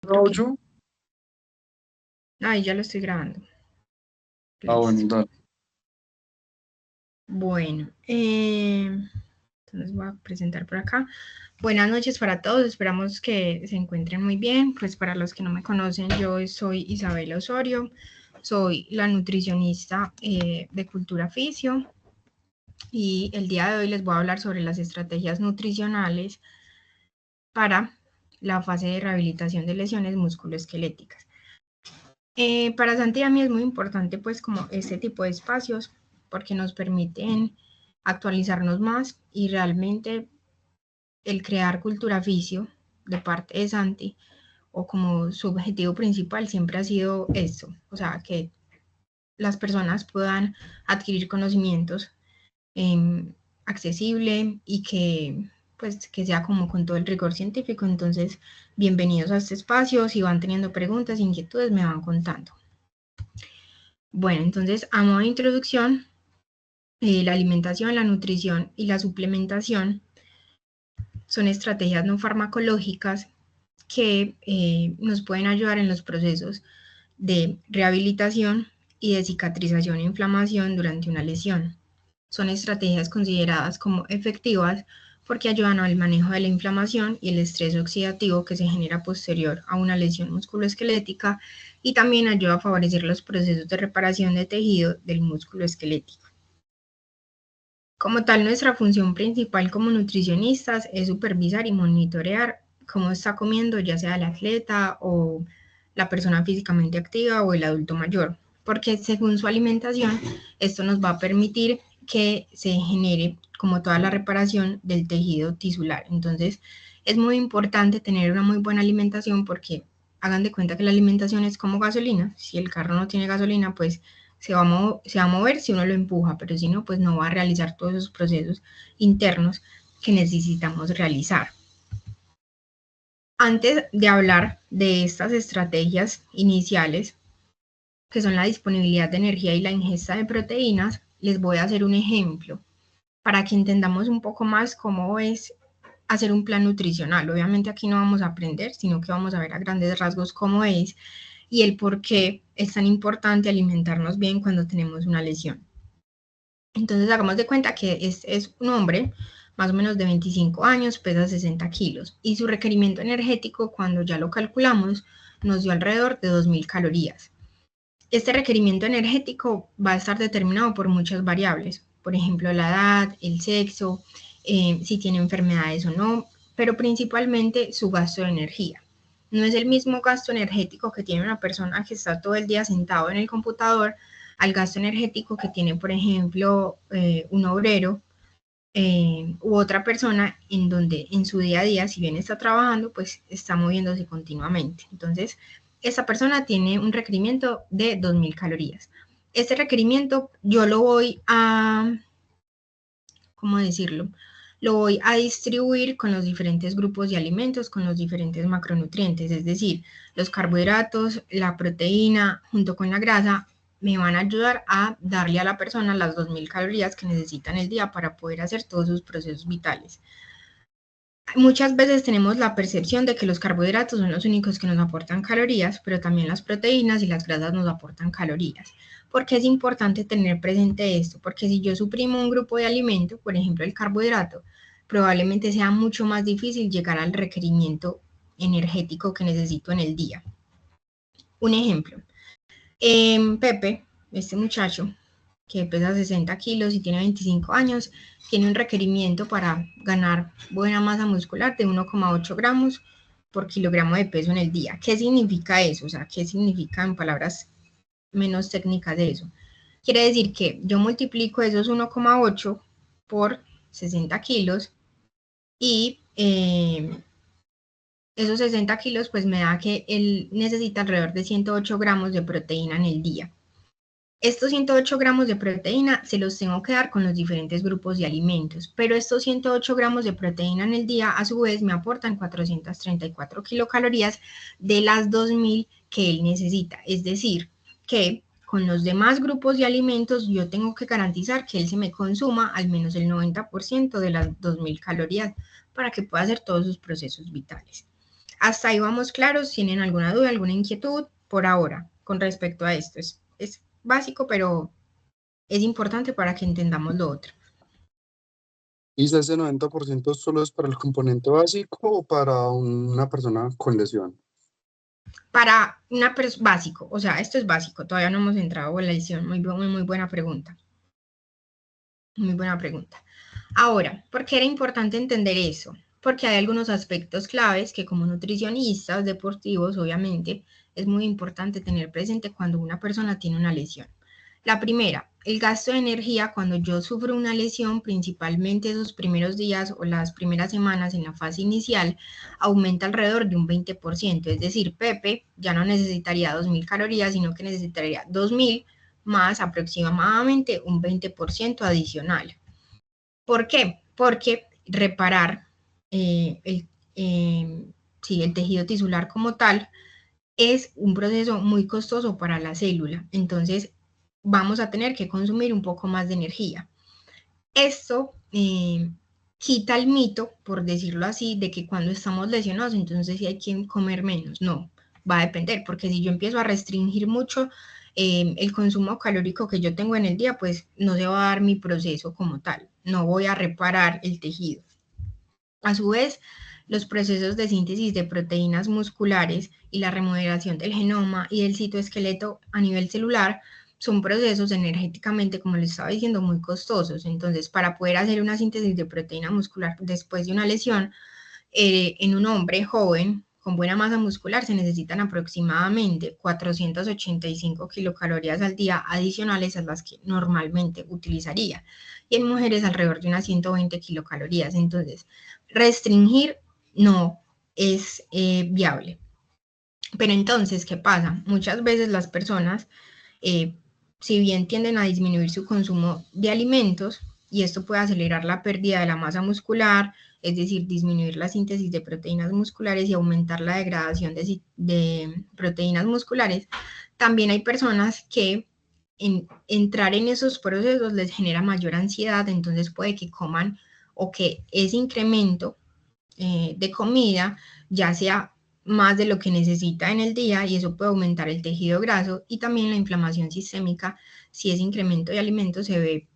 ¿Grabo Ok. yo? Ahí ya lo estoy grabando. Ah, Listo. bueno, dale. Bueno, entonces voy a presentar por acá. Buenas noches para todos, esperamos que se encuentren muy bien. Pues para los que no me conocen, yo soy Isabela Osorio, soy la nutricionista de Cultura Fisio y el día de hoy les voy a hablar sobre las estrategias nutricionales para la fase de rehabilitación de lesiones musculoesqueléticas. Para Santi y a mí es muy importante pues como este tipo de espacios porque nos permiten actualizarnos más y realmente el crear cultura fisio de parte de Santi o como su objetivo principal siempre ha sido esto, o sea, que las personas puedan adquirir conocimientos accesible y que pues que sea como con todo el rigor científico. Entonces, bienvenidos a este espacio, si van teniendo preguntas, inquietudes, me van contando. Bueno, entonces, a modo de introducción, la alimentación, la nutrición y la suplementación son estrategias no farmacológicas que nos pueden ayudar en los procesos de rehabilitación y de cicatrización e inflamación durante una lesión. Son estrategias consideradas como efectivas porque ayudan al manejo de la inflamación y el estrés oxidativo que se genera posterior a una lesión musculoesquelética y también ayuda a favorecer los procesos de reparación de tejido del músculo esquelético. Como tal, nuestra función principal como nutricionistas es supervisar y monitorear cómo está comiendo, ya sea el atleta o la persona físicamente activa o el adulto mayor, porque según su alimentación, esto nos va a permitir que se genere como toda la reparación del tejido tisular. Entonces, es muy importante tener una muy buena alimentación porque hagan de cuenta que la alimentación es como gasolina. Si el carro no tiene gasolina, pues se va a mover si uno lo empuja, pero si no, pues no va a realizar todos esos procesos internos que necesitamos realizar. Antes de hablar de estas estrategias iniciales, que son la disponibilidad de energía y la ingesta de proteínas, les voy a hacer un ejemplo para que entendamos un poco más cómo es hacer un plan nutricional. Obviamente aquí no vamos a aprender, sino que vamos a ver a grandes rasgos cómo es y el por qué es tan importante alimentarnos bien cuando tenemos una lesión. Entonces hagamos de cuenta que es un hombre más o menos de 25 años, pesa 60 kilos y su requerimiento energético cuando ya lo calculamos nos dio alrededor de 2.000 calorías. Este requerimiento energético va a estar determinado por muchas variables, por ejemplo la edad, el sexo, si tiene enfermedades o no, pero principalmente su gasto de energía. No es el mismo gasto energético que tiene una persona que está todo el día sentado en el computador al gasto energético que tiene, por ejemplo, un obrero u otra persona en donde en su día a día, si bien está trabajando, pues está moviéndose continuamente. Entonces, esta persona tiene un requerimiento de 2.000 calorías. Este requerimiento yo lo voy a, ¿cómo decirlo? Lo voy a distribuir con los diferentes grupos de alimentos, con los diferentes macronutrientes, es decir, los carbohidratos, la proteína, junto con la grasa, me van a ayudar a darle a la persona las 2.000 calorías que necesita en el día para poder hacer todos sus procesos vitales. Muchas veces tenemos la percepción de que los carbohidratos son los únicos que nos aportan calorías, pero también las proteínas y las grasas nos aportan calorías. ¿Por qué es importante tener presente esto? Porque si yo suprimo un grupo de alimentos, por ejemplo el carbohidrato, probablemente sea mucho más difícil llegar al requerimiento energético que necesito en el día. Un ejemplo, Pepe, este muchacho que pesa 60 kilos y tiene 25 años, tiene un requerimiento para ganar buena masa muscular de 1,8 gramos por kilogramo de peso en el día. ¿Qué significa eso? O sea, ¿qué significa en palabras menos técnicas de eso? Quiere decir que yo multiplico esos 1,8 por 60 kilos y esos 60 kilos pues me da que él necesita alrededor de 108 gramos de proteína en el día. Estos 108 gramos de proteína se los tengo que dar con los diferentes grupos de alimentos, pero estos 108 gramos de proteína en el día a su vez me aportan 434 kilocalorías de las 2.000 que él necesita. Es decir, que con los demás grupos de alimentos yo tengo que garantizar que él se me consuma al menos el 90% de las 2.000 calorías para que pueda hacer todos sus procesos vitales. Hasta ahí vamos claros. ¿Tienen alguna duda, alguna inquietud por ahora con respecto a esto? Es básico, pero es importante para que entendamos lo otro. ¿Y ese 90% solo es para el componente básico o para una persona con lesión? Para una persona básico, o sea, esto es básico, todavía no hemos entrado en la lesión. Muy buena pregunta. Muy buena pregunta. Ahora, ¿por qué era importante entender eso? Porque hay algunos aspectos claves que como nutricionistas deportivos, obviamente, es muy importante tener presente cuando una persona tiene una lesión. La primera, el gasto de energía cuando yo sufro una lesión, principalmente esos primeros días o las primeras semanas en la fase inicial, aumenta alrededor de un 20%. Es decir, Pepe ya no necesitaría 2.000 calorías, sino que necesitaría 2.000 más aproximadamente un 20% adicional. ¿Por qué? Porque reparar sí, el tejido tisular como tal es un proceso muy costoso para la célula. Entonces, vamos a tener que consumir un poco más de energía. Esto quita el mito, por decirlo así, de que cuando estamos lesionados, entonces sí hay que comer menos. No, va a depender, porque si yo empiezo a restringir mucho el consumo calórico que yo tengo en el día, pues no se va a dar mi proceso como tal. No voy a reparar el tejido. A su vez, los procesos de síntesis de proteínas musculares y la remodelación del genoma y del citoesqueleto a nivel celular son procesos energéticamente, como les estaba diciendo, muy costosos. Entonces, para poder hacer una síntesis de proteína muscular después de una lesión, en un hombre joven con buena masa muscular se necesitan aproximadamente 485 kilocalorías al día adicionales a las que normalmente utilizaría. Y en mujeres alrededor de unas 120 kilocalorías. Entonces, restringir no es viable. Pero entonces, ¿qué pasa? Muchas veces las personas, eh, si bien tienden a disminuir su consumo de alimentos, y esto puede acelerar la pérdida de la masa muscular, es decir, disminuir la síntesis de proteínas musculares y aumentar la degradación de proteínas musculares, también hay personas que entrar en esos procesos les genera mayor ansiedad, entonces puede que coman o que ese incremento de comida ya sea más de lo que necesita en el día y eso puede aumentar el tejido graso y también la inflamación sistémica si ese incremento de alimentos se ve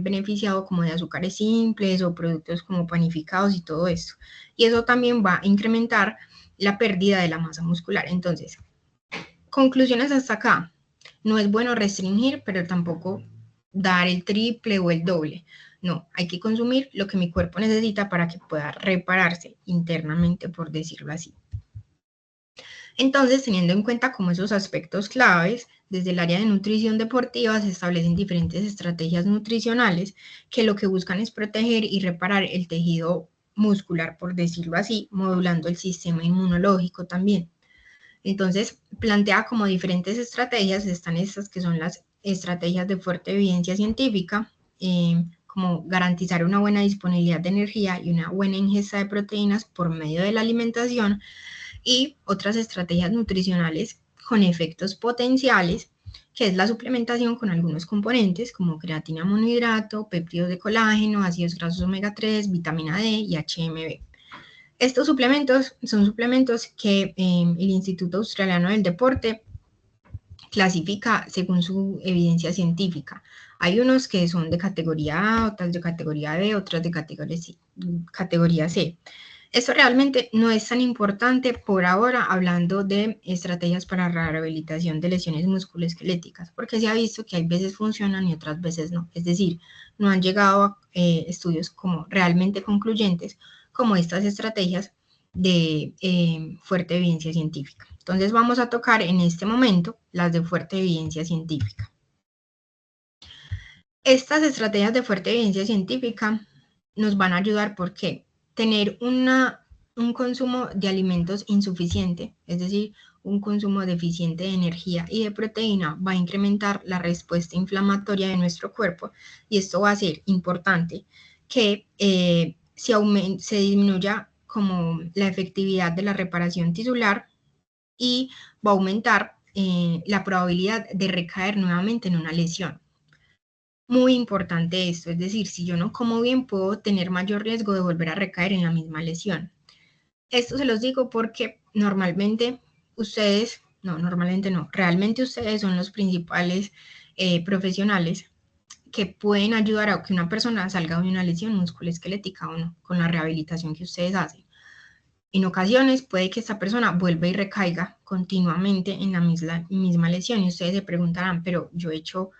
beneficiado como de azúcares simples o productos como panificados y todo esto. Y eso también va a incrementar la pérdida de la masa muscular. Entonces, conclusiones hasta acá. No es bueno restringir, pero tampoco dar el triple o el doble. No, hay que consumir lo que mi cuerpo necesita para que pueda repararse internamente, por decirlo así. Entonces, teniendo en cuenta como esos aspectos claves, desde el área de nutrición deportiva se establecen diferentes estrategias nutricionales que lo que buscan es proteger y reparar el tejido muscular, por decirlo así, modulando el sistema inmunológico también. Entonces, plantea como diferentes estrategias, están estas que son las estrategias de fuerte evidencia científica, como garantizar una buena disponibilidad de energía y una buena ingesta de proteínas por medio de la alimentación, y otras estrategias nutricionales con efectos potenciales, que es la suplementación con algunos componentes como creatina monohidrato, péptidos de colágeno, ácidos grasos omega 3, vitamina D y HMB. Estos suplementos son suplementos que el Instituto Australiano del Deporte clasifica según su evidencia científica. Hay unos que son de categoría A, otras de categoría B, otras de categoría C. Esto realmente no es tan importante por ahora hablando de estrategias para la rehabilitación de lesiones musculoesqueléticas, porque se ha visto que hay veces funcionan y otras veces no. Es decir, no han llegado a estudios como realmente concluyentes como estas estrategias de fuerte evidencia científica. Entonces vamos a tocar en este momento las de fuerte evidencia científica. Estas estrategias de fuerte evidencia científica nos van a ayudar porque tener un consumo de alimentos insuficiente, es decir, un consumo deficiente de energía y de proteína va a incrementar la respuesta inflamatoria de nuestro cuerpo y esto va a ser importante que se disminuya como la efectividad de la reparación tisular y va a aumentar la probabilidad de recaer nuevamente en una lesión. Muy importante esto, es decir, si yo no como bien puedo tener mayor riesgo de volver a recaer en la misma lesión. Esto se los digo porque normalmente realmente ustedes son los principales profesionales que pueden ayudar a que una persona salga de una lesión musculoesquelética o no, con la rehabilitación que ustedes hacen. En ocasiones puede que esta persona vuelva y recaiga continuamente en la misma lesión y ustedes se preguntarán, pero yo he hecho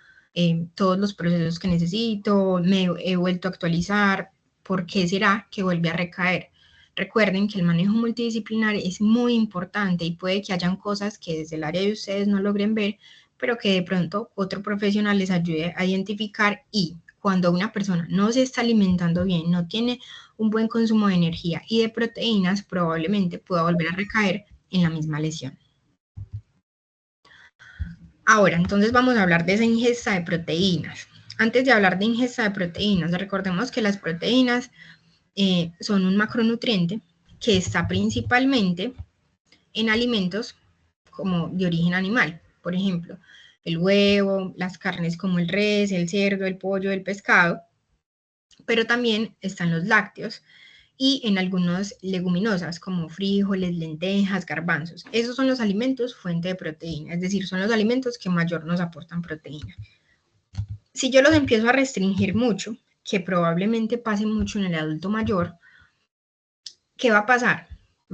todos los procesos que necesito, me he vuelto a actualizar, ¿por qué será que vuelve a recaer? Recuerden que el manejo multidisciplinar es muy importante y puede que hayan cosas que desde el área de ustedes no logren ver, pero que de pronto otro profesional les ayude a identificar, y cuando una persona no se está alimentando bien, no tiene un buen consumo de energía y de proteínas, probablemente pueda volver a recaer en la misma lesión. Ahora, entonces vamos a hablar de esa ingesta de proteínas. Antes de hablar de ingesta de proteínas, recordemos que las proteínas son un macronutriente que está principalmente en alimentos como de origen animal. Por ejemplo, el huevo, las carnes como el res, el cerdo, el pollo, el pescado, pero también están los lácteos y en algunas leguminosas como frijoles, lentejas, garbanzos. Esos son los alimentos fuente de proteína, es decir, son los alimentos que mayor nos aportan proteína. Si yo los empiezo a restringir mucho, que probablemente pase mucho en el adulto mayor, ¿qué va a pasar?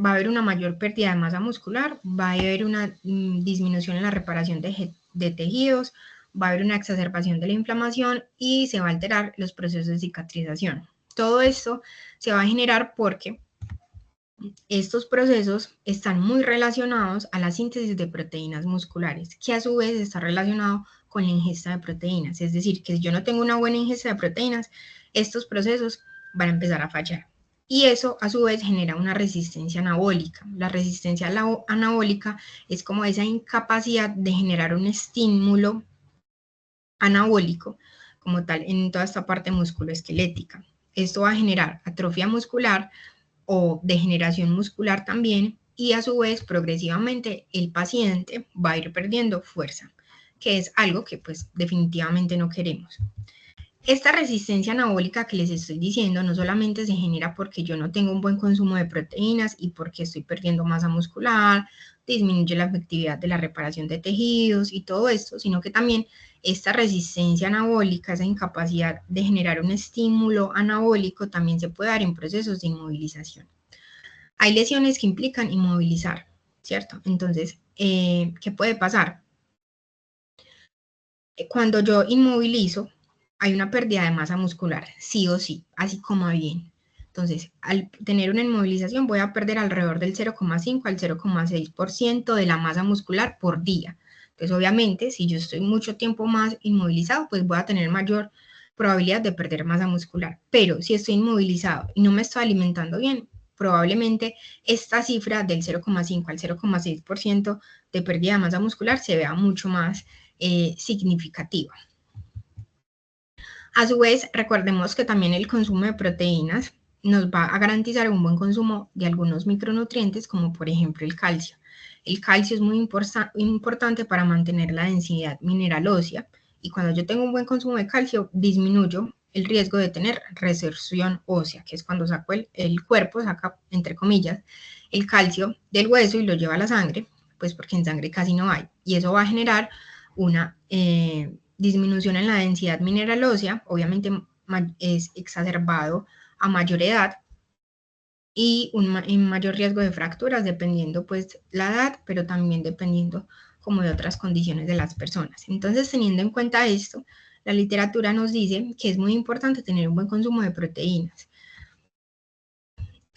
Va a haber una mayor pérdida de masa muscular, va a haber una disminución en la reparación de tejidos, va a haber una exacerbación de la inflamación y se va a alterar los procesos de cicatrización. Todo esto se va a generar porque estos procesos están muy relacionados a la síntesis de proteínas musculares, que a su vez está relacionado con la ingesta de proteínas. Es decir, que si yo no tengo una buena ingesta de proteínas, estos procesos van a empezar a fallar. Y eso a su vez genera una resistencia anabólica. La resistencia anabólica es como esa incapacidad de generar un estímulo anabólico como tal en toda esta parte musculoesquelética. Esto va a generar atrofia muscular o degeneración muscular también, y a su vez progresivamente el paciente va a ir perdiendo fuerza, que es algo que pues definitivamente no queremos. Esta resistencia anabólica que les estoy diciendo no solamente se genera porque yo no tengo un buen consumo de proteínas y porque estoy perdiendo masa muscular, disminuye la efectividad de la reparación de tejidos y todo esto, sino que también esta resistencia anabólica, esa incapacidad de generar un estímulo anabólico, también se puede dar en procesos de inmovilización. Hay lesiones que implican inmovilizar, ¿cierto? Entonces, ¿qué puede pasar? Cuando yo inmovilizo, hay una pérdida de masa muscular, sí o sí, así como bien. Entonces, al tener una inmovilización, voy a perder alrededor del 0,5 al 0,6% de la masa muscular por día. Entonces, obviamente, si yo estoy mucho tiempo más inmovilizado, pues voy a tener mayor probabilidad de perder masa muscular. Pero si estoy inmovilizado y no me estoy alimentando bien, probablemente esta cifra del 0,5 al 0,6% de pérdida de masa muscular se vea mucho más significativa. A su vez, recordemos que también el consumo de proteínas nos va a garantizar un buen consumo de algunos micronutrientes, como por ejemplo el calcio. El calcio es muy importante para mantener la densidad mineral ósea, y cuando yo tengo un buen consumo de calcio, disminuyo el riesgo de tener resorción ósea, que es cuando saco el cuerpo, saca, entre comillas, el calcio del hueso y lo lleva a la sangre, pues porque en sangre casi no hay, y eso va a generar una disminución en la densidad mineral ósea, obviamente es exacerbado a mayor edad, y un mayor riesgo de fracturas dependiendo pues la edad, pero también dependiendo como de otras condiciones de las personas. Entonces, teniendo en cuenta esto, la literatura nos dice que es muy importante tener un buen consumo de proteínas.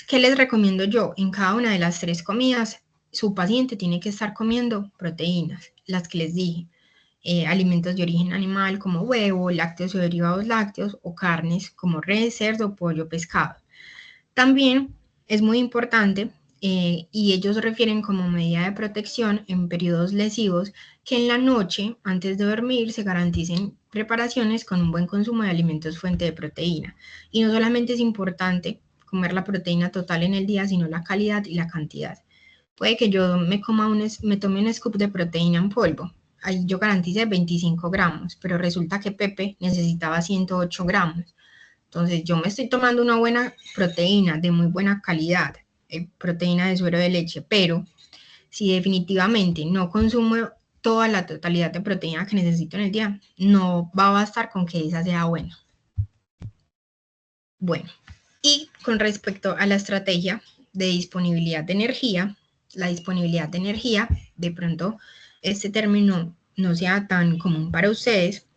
¿Qué les recomiendo yo? En cada una de las 3 comidas, su paciente tiene que estar comiendo proteínas, las que les dije. Alimentos de origen animal como huevo, lácteos o derivados lácteos, o carnes como res, cerdo, pollo, pescado. También es muy importante, y ellos refieren como medida de protección en periodos lesivos, que en la noche, antes de dormir, se garanticen preparaciones con un buen consumo de alimentos fuente de proteína. Y no solamente es importante comer la proteína total en el día, sino la calidad y la cantidad. Puede que yo me tome un scoop de proteína en polvo. Ahí yo garantice 25 gramos, pero resulta que Pepe necesitaba 108 gramos. Entonces yo me estoy tomando una buena proteína de muy buena calidad, proteína de suero de leche, pero si definitivamente no consumo toda la totalidad de proteína que necesito en el día, no va a bastar con que esa sea buena. Bueno, y con respecto a la estrategia de disponibilidad de energía, la disponibilidad de energía, de pronto este término no sea tan común para ustedes,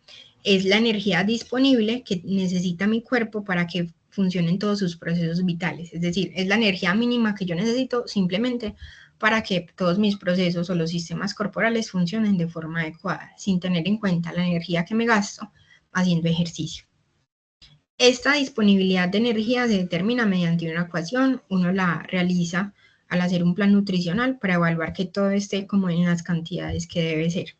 es la energía disponible que necesita mi cuerpo para que funcionen todos sus procesos vitales. Es decir, es la energía mínima que yo necesito simplemente para que todos mis procesos o los sistemas corporales funcionen de forma adecuada, sin tener en cuenta la energía que me gasto haciendo ejercicio. Esta disponibilidad de energía se determina mediante una ecuación, uno la realiza al hacer un plan nutricional para evaluar que todo esté como en las cantidades que debe ser.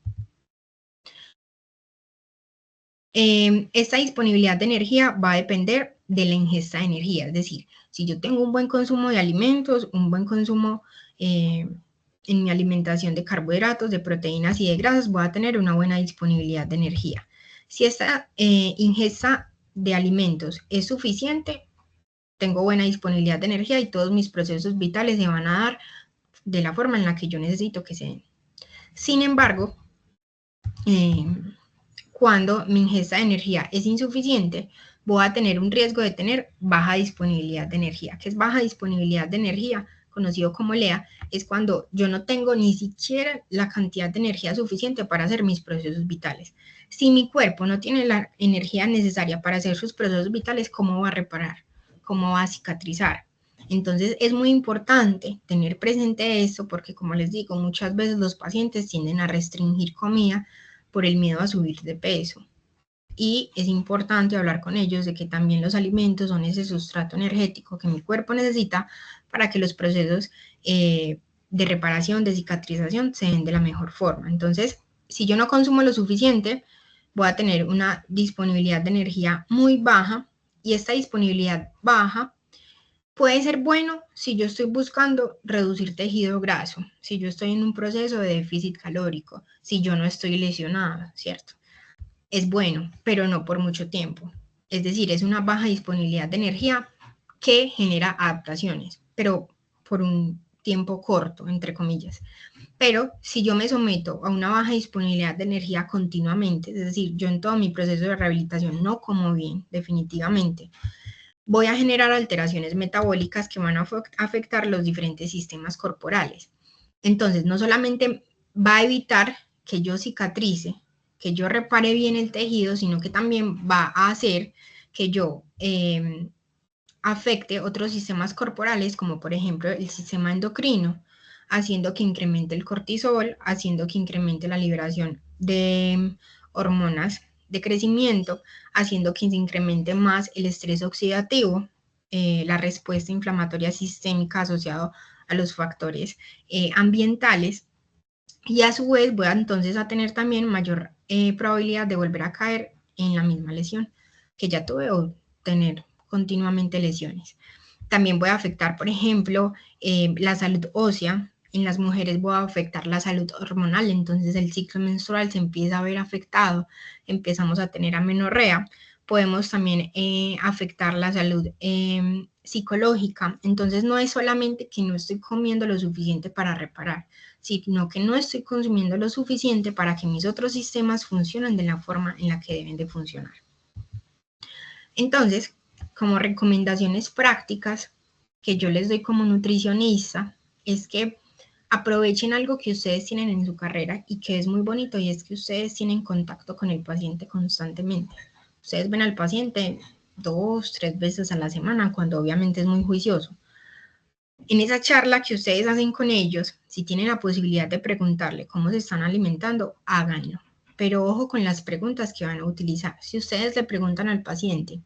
Esta disponibilidad de energía va a depender de la ingesta de energía, es decir, si yo tengo un buen consumo de alimentos, un buen consumo en mi alimentación de carbohidratos, de proteínas y de grasas, voy a tener una buena disponibilidad de energía. Si esta ingesta de alimentos es suficiente, tengo buena disponibilidad de energía y todos mis procesos vitales se van a dar de la forma en la que yo necesito que se den. Sin embargo, cuando mi ingesta de energía es insuficiente, voy a tener un riesgo de tener baja disponibilidad de energía. ¿Qué es baja disponibilidad de energía? Conocido como LEA, es cuando yo no tengo ni siquiera la cantidad de energía suficiente para hacer mis procesos vitales. Si mi cuerpo no tiene la energía necesaria para hacer sus procesos vitales, ¿cómo va a reparar? ¿Cómo va a cicatrizar? Entonces es muy importante tener presente esto porque, como les digo, muchas veces los pacientes tienden a restringir comida por el miedo a subir de peso. Y es importante hablar con ellos de que también los alimentos son ese sustrato energético que mi cuerpo necesita para que los procesos de reparación, de cicatrización se den de la mejor forma. Entonces, si yo no consumo lo suficiente, voy a tener una disponibilidad de energía muy baja y esta disponibilidad baja puede ser bueno si yo estoy buscando reducir tejido graso, si yo estoy en un proceso de déficit calórico, si yo no estoy lesionada, ¿cierto? Es bueno, pero no por mucho tiempo. Es decir, es una baja disponibilidad de energía que genera adaptaciones, pero por un tiempo corto, entre comillas. Pero si yo me someto a una baja disponibilidad de energía continuamente, es decir, yo en todo mi proceso de rehabilitación no como bien, definitivamente, voy a generar alteraciones metabólicas que van a afectar los diferentes sistemas corporales. Entonces, no solamente va a evitar que yo cicatrice, que yo repare bien el tejido, sino que también va a hacer que yo afecte otros sistemas corporales, como por ejemplo el sistema endocrino, haciendo que incremente el cortisol, haciendo que incremente la liberación de hormonas de crecimiento, haciendo que se incremente más el estrés oxidativo, la respuesta inflamatoria sistémica asociada a los factores ambientales, y a su vez voy a entonces a tener también mayor probabilidad de volver a caer en la misma lesión que ya tuve o tener continuamente lesiones. También voy a afectar, por ejemplo, la salud ósea. En las mujeres voy a afectar la salud hormonal, entonces el ciclo menstrual se empieza a ver afectado, empezamos a tener amenorrea. Podemos también afectar la salud psicológica, entonces no es solamente que no estoy comiendo lo suficiente para reparar, sino que no estoy consumiendo lo suficiente para que mis otros sistemas funcionen de la forma en la que deben de funcionar. Entonces, como recomendaciones prácticas que yo les doy como nutricionista, es que aprovechen algo que ustedes tienen en su carrera y que es muy bonito, y es que ustedes tienen contacto con el paciente constantemente. Ustedes ven al paciente 2, 3 veces a la semana, cuando obviamente es muy juicioso. En esa charla que ustedes hacen con ellos, si tienen la posibilidad de preguntarle cómo se están alimentando, háganlo. Pero ojo con las preguntas que van a utilizar. Si ustedes le preguntan al paciente,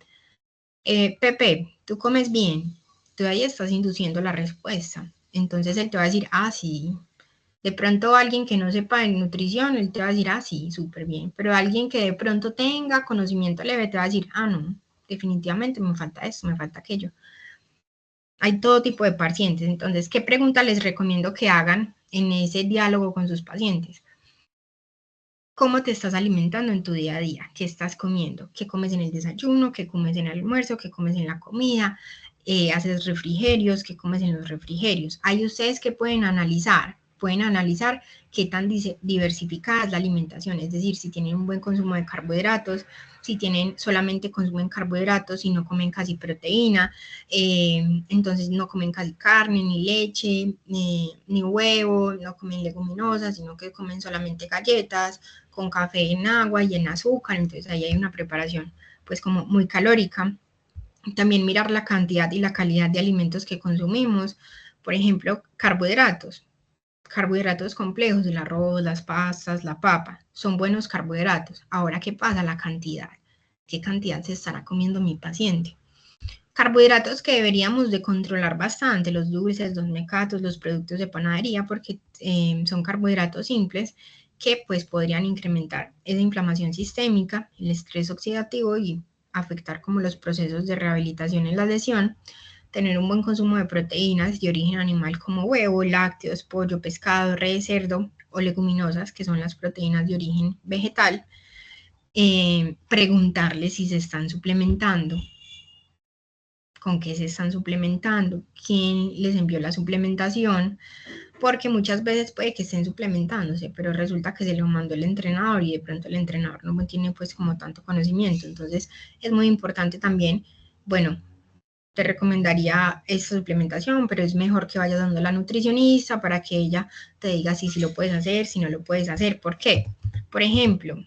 Pepe, ¿tú comes bien? Tú ahí estás induciendo la respuesta. Entonces él te va a decir, ah, sí. De pronto alguien que no sepa de nutrición, él te va a decir, ah, sí, súper bien. Pero alguien que de pronto tenga conocimiento leve, te va a decir, ah, no, definitivamente me falta esto, me falta aquello. Hay todo tipo de pacientes. Entonces, ¿qué pregunta les recomiendo que hagan en ese diálogo con sus pacientes? ¿Cómo te estás alimentando en tu día a día? ¿Qué estás comiendo? ¿Qué comes en el desayuno? ¿Qué comes en el almuerzo? ¿Qué comes en la comida? haces refrigerios, qué comes en los refrigerios. Ahí ustedes que pueden analizar qué tan diversificada es la alimentación, es decir, si tienen un buen consumo de carbohidratos, si tienen solamente consumen carbohidratos y no comen casi proteína, entonces no comen casi carne, ni leche, ni huevo, no comen leguminosas, sino que comen solamente galletas, con café en agua y en azúcar, entonces ahí hay una preparación pues como muy calórica. También mirar la cantidad y la calidad de alimentos que consumimos, por ejemplo, carbohidratos complejos, el arroz, las pastas, la papa, son buenos carbohidratos. Ahora, ¿qué pasa? La cantidad. ¿Qué cantidad se estará comiendo mi paciente? Carbohidratos que deberíamos de controlar bastante, los dulces, los mecatos, los productos de panadería, porque son carbohidratos simples que pues podrían incrementar esa inflamación sistémica, el estrés oxidativo y afectar como los procesos de rehabilitación en la lesión. Tener un buen consumo de proteínas de origen animal como huevo, lácteos, pollo, pescado, res, cerdo o leguminosas, que son las proteínas de origen vegetal. Preguntarles si se están suplementando, con qué se están suplementando, quién les envió la suplementación, porque muchas veces puede que estén suplementándose, pero resulta que se lo mandó el entrenador y de pronto el entrenador no tiene pues como tanto conocimiento. Entonces es muy importante también, bueno, te recomendaría esta suplementación, pero es mejor que vayas dando a la nutricionista para que ella te diga si lo puedes hacer, si no lo puedes hacer. ¿Por qué? Por ejemplo,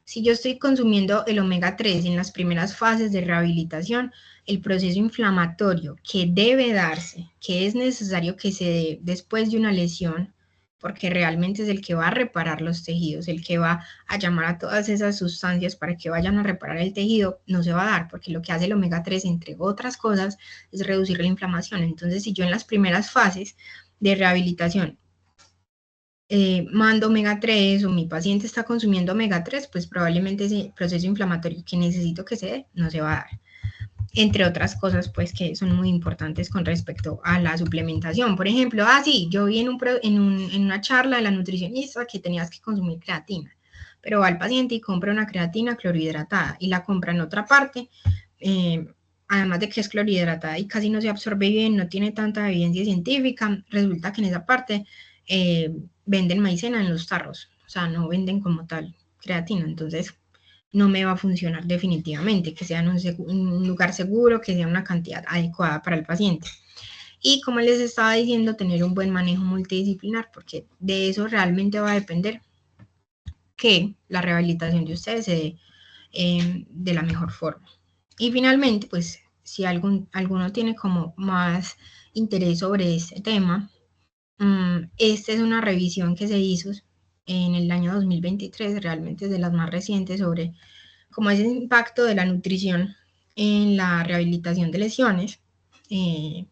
si yo estoy consumiendo el omega 3 en las primeras fases de rehabilitación, el proceso inflamatorio que debe darse, que es necesario que se dé después de una lesión, porque realmente es el que va a reparar los tejidos, el que va a llamar a todas esas sustancias para que vayan a reparar el tejido, no se va a dar, porque lo que hace el omega 3, entre otras cosas, es reducir la inflamación. Entonces, si yo en las primeras fases de rehabilitación mando omega 3 o mi paciente está consumiendo omega 3, pues probablemente ese proceso inflamatorio que necesito que se dé no se va a dar. Entre otras cosas, pues que son muy importantes con respecto a la suplementación. Por ejemplo, sí, yo vi en una charla de la nutricionista que tenías que consumir creatina, pero va al paciente y compra una creatina clorhidratada y la compra en otra parte. Además de que es clorhidratada y casi no se absorbe bien, no tiene tanta evidencia científica, resulta que en esa parte venden maicena en los tarros, o sea, no venden como tal creatina, entonces no me va a funcionar definitivamente, que sea en un lugar seguro, que sea una cantidad adecuada para el paciente. Y como les estaba diciendo, tener un buen manejo multidisciplinar, porque de eso realmente va a depender que la rehabilitación de ustedes se dé de la mejor forma. Y finalmente, pues si alguno tiene como más interés sobre este tema, esta es una revisión que se hizo en el año 2023, realmente es de las más recientes, sobre cómo es el impacto de la nutrición en la rehabilitación de lesiones.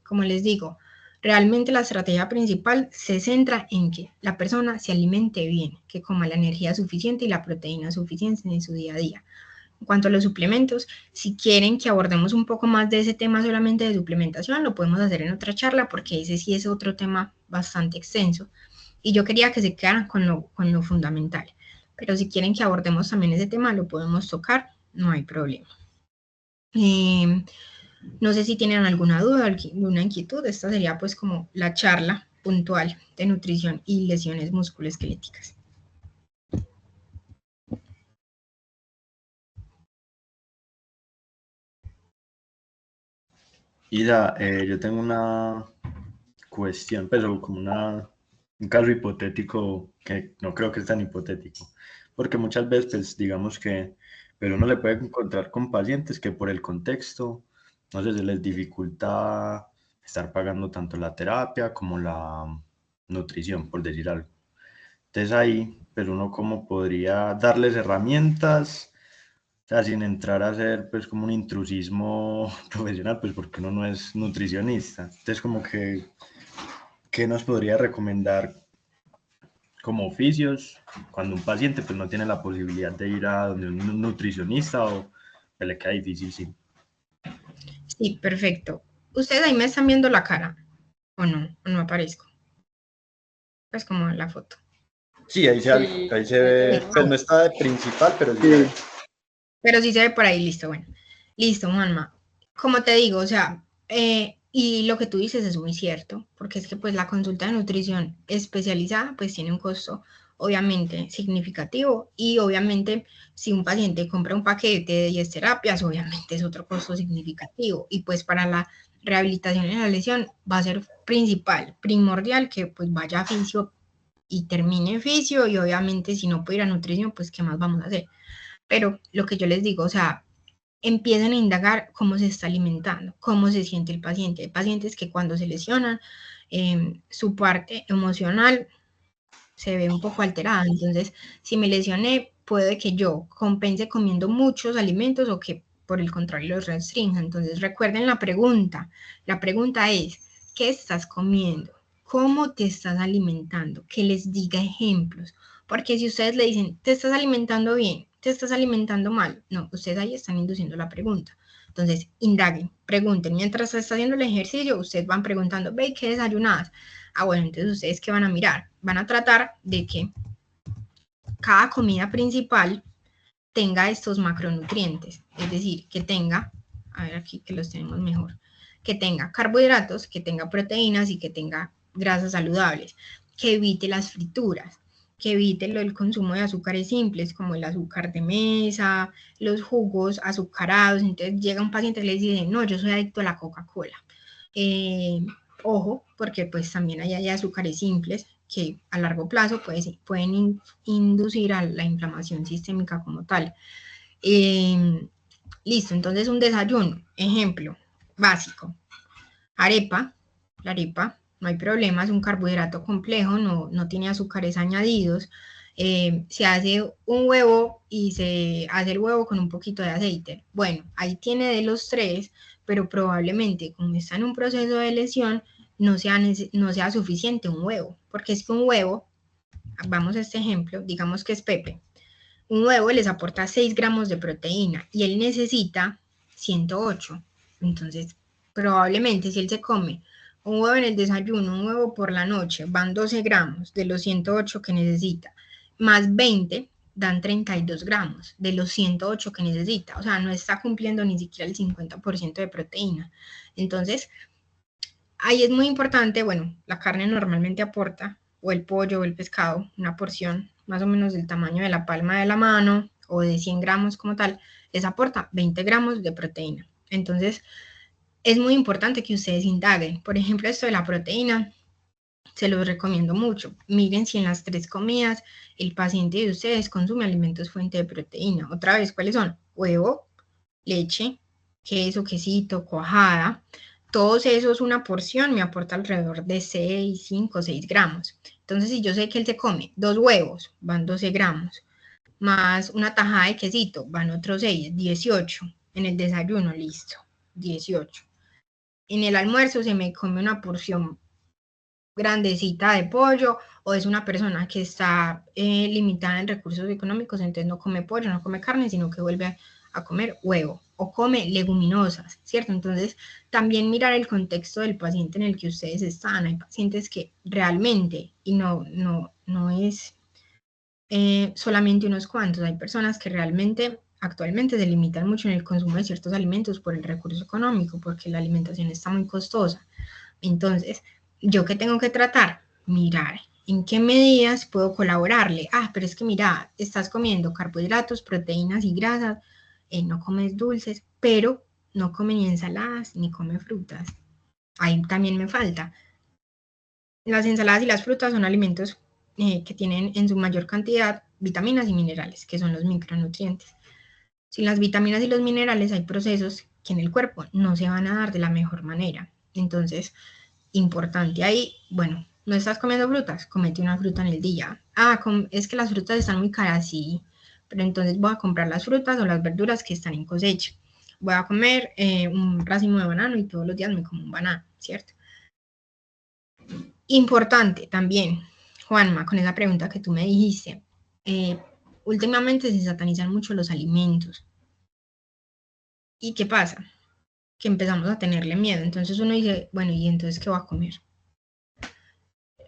Como les digo, realmente la estrategia principal se centra en que la persona se alimente bien, que coma la energía suficiente y la proteína suficiente en su día a día. En cuanto a los suplementos, si quieren que abordemos un poco más de ese tema solamente de suplementación, lo podemos hacer en otra charla porque ese sí es otro tema bastante extenso. Y yo quería que se quedaran con lo fundamental. Pero si quieren que abordemos también ese tema, lo podemos tocar, no hay problema. No sé si tienen alguna duda, alguna inquietud. Esta sería pues como la charla puntual de nutrición y lesiones musculoesqueléticas. Isa, yo tengo una cuestión, pero como un caso hipotético que no creo que es tan hipotético, porque muchas veces, pues, digamos que, pero uno le puede encontrar con pacientes que por el contexto, no sé, se les dificulta estar pagando tanto la terapia como la nutrición, por decir algo. Entonces ahí, pero uno cómo podría darles herramientas, o sea, sin entrar a hacer pues como un intrusismo profesional, pues porque uno no es nutricionista. Entonces como que, ¿qué nos podría recomendar como oficios cuando un paciente pues no tiene la posibilidad de ir a donde un nutricionista o pues, le queda difícil, sí? Sí, perfecto. ¿Ustedes ahí me están viendo la cara? ¿O no? ¿O no aparezco? Pues como en la foto. Sí, ahí se ve, pues no está de principal, pero sí se ve. Pero sí se ve por ahí, listo, bueno. Listo, Juanma. Como te digo, o sea, Y lo que tú dices es muy cierto, porque es que pues la consulta de nutrición especializada pues tiene un costo obviamente significativo, y obviamente si un paciente compra un paquete de 10 terapias, obviamente es otro costo significativo, y pues para la rehabilitación de la lesión va a ser primordial que pues vaya a fisio y termine fisio, y obviamente si no puede ir a nutrición, pues qué más vamos a hacer. Pero lo que yo les digo, o sea, empiecen a indagar cómo se está alimentando, cómo se siente el paciente. Hay pacientes que cuando se lesionan, su parte emocional se ve un poco alterada. Entonces, si me lesioné, puede que yo compense comiendo muchos alimentos o que por el contrario los restrinja. Entonces, recuerden la pregunta. La pregunta es, ¿qué estás comiendo? ¿Cómo te estás alimentando? Que les diga ejemplos. Porque si ustedes le dicen, ¿te estás alimentando bien? ¿Te estás alimentando mal? No, ustedes ahí están induciendo la pregunta. Entonces, indaguen, pregunten. Mientras se está haciendo el ejercicio, ustedes van preguntando, ve, ¿qué desayunadas? Ah, bueno, entonces ustedes ¿qué van a mirar? Van a tratar de que cada comida principal tenga estos macronutrientes, es decir, que tenga, a ver aquí que los tenemos mejor, que tenga carbohidratos, que tenga proteínas y que tenga grasas saludables, que evite las frituras, que evite el consumo de azúcares simples como el azúcar de mesa, los jugos azucarados. Entonces llega un paciente y le dice, no, yo soy adicto a la Coca-Cola. Eh, Ojo, porque pues también hay azúcares simples que a largo plazo pueden inducir a la inflamación sistémica como tal. Listo, entonces un desayuno, ejemplo básico, arepa, la arepa, no hay problema, es un carbohidrato complejo, no tiene azúcares añadidos. Se hace un huevo y se hace el huevo con un poquito de aceite. Bueno, ahí tiene de los tres, pero probablemente como está en un proceso de lesión, no sea suficiente un huevo, porque es que un huevo, vamos a este ejemplo, digamos que es Pepe, un huevo les aporta 6 gramos de proteína y él necesita 108. Entonces, probablemente si él se come un huevo en el desayuno, un huevo por la noche, van 12 gramos de los 108 que necesita, más 20 dan 32 gramos de los 108 que necesita. O sea, no está cumpliendo ni siquiera el 50% de proteína. Entonces, ahí es muy importante, bueno, la carne normalmente aporta, o el pollo o el pescado, una porción más o menos del tamaño de la palma de la mano o de 100 gramos como tal, les aporta 20 gramos de proteína. Entonces, es muy importante que ustedes indaguen. Por ejemplo, esto de la proteína, se los recomiendo mucho. Miren si en las 3 comidas el paciente de ustedes consume alimentos fuente de proteína. Otra vez, ¿cuáles son? Huevo, leche, queso, quesito, cuajada. Todos esos, una porción me aporta alrededor de 6, 5, 6 gramos. Entonces, si yo sé que él se come 2 huevos, van 12 gramos, más una tajada de quesito, van otros 6, 18. En el desayuno, listo, 18. En el almuerzo se me come una porción grandecita de pollo, o es una persona que está limitada en recursos económicos, entonces no come pollo, no come carne, sino que vuelve a comer huevo o come leguminosas, ¿cierto? Entonces, también mirar el contexto del paciente en el que ustedes están. Hay pacientes que realmente, y no es solamente unos cuantos, hay personas que realmente actualmente se limitan mucho en el consumo de ciertos alimentos por el recurso económico, porque la alimentación está muy costosa. Entonces, ¿yo qué tengo que tratar? Mirar en qué medidas puedo colaborarle. Ah, pero es que mira, estás comiendo carbohidratos, proteínas y grasas, no comes dulces, pero no come ni ensaladas ni come frutas. Ahí también me falta. Las ensaladas y las frutas son alimentos que tienen en su mayor cantidad vitaminas y minerales, que son los micronutrientes. Sin las vitaminas y los minerales hay procesos que en el cuerpo no se van a dar de la mejor manera. Entonces, importante ahí, bueno, no estás comiendo frutas, comete una fruta en el día. Ah, es que las frutas están muy caras, sí, pero entonces voy a comprar las frutas o las verduras que están en cosecha. Voy a comer un racimo de banano y todos los días me como un banano, ¿cierto? Importante también, Juanma, con esa pregunta que tú me dijiste, últimamente se satanizan mucho los alimentos. ¿Y qué pasa? Que empezamos a tenerle miedo. Entonces uno dice, bueno, ¿y entonces qué va a comer?